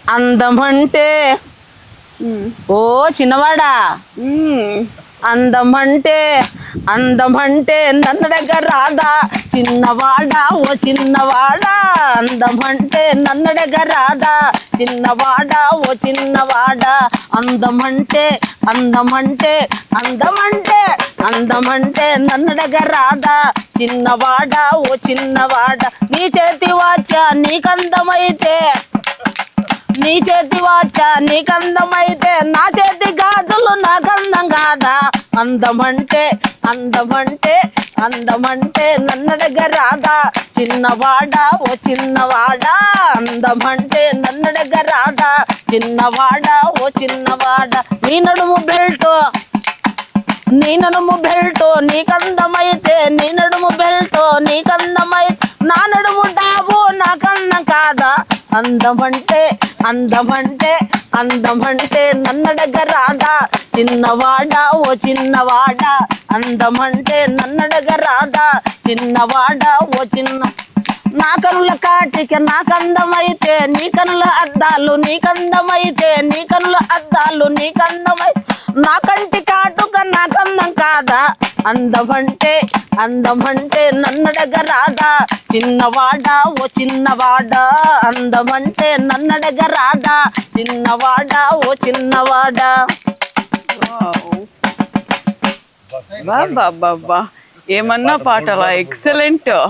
అందమంటే ఓ చిన్నవాడా అందమంటే నన్ను దగ్గర రాదా చిన్నవాడా ఓ చిన్నవాడా అందమంటే నన్ను దగ్గర రాదా చిన్నవాడా ఓ చిన్నవాడా అందమంటే నన్ను దగ్గర రాదా చిన్నవాడా ఓ చిన్నవాడా నీ చేతి వాచ నీకందమైతే నీ చేతి వాచ నీకందమైతే నా చేతి గాజులు నాకందం కాదా అందమంటే నన్ను దగ్గర రాదా చిన్నవాడా ఓ చిన్నవాడా అందమంటే నన్ను దగ్గర రాదా చిన్నవాడా ఓ చిన్నవాడా నీ నడుము బెల్ట్ నీకందమైతే నీ నడుము బెల్ట్ నీకందమైతే నా నడుము డాబు నాకన్నం కాదా అందమంటే నన్ను దగ్గర రాదా చిన్నవాడా ఓ చిన్నవాడా అందమంటే నన్ను దగ్గర రాదా చిన్నవాడా ఓ చిన్న నా కనుల కాటిక నాకందమైతే నీ కనుల అద్దాలు నీకందమైతే నీ కనుల అద్దాలు నీకందమై నా కంటి కాటుక నాకందం కాదా అందమంటే నన్ను దగ్గర రాదా చిన్నవాడా ఓ చిన్నవాడా అందమంటే నన్ను దగ్గర రాదా చిన్నవాడా ఓ చిన్నవాడా ఏమన్నా పాటలా ఎక్సలెంట్.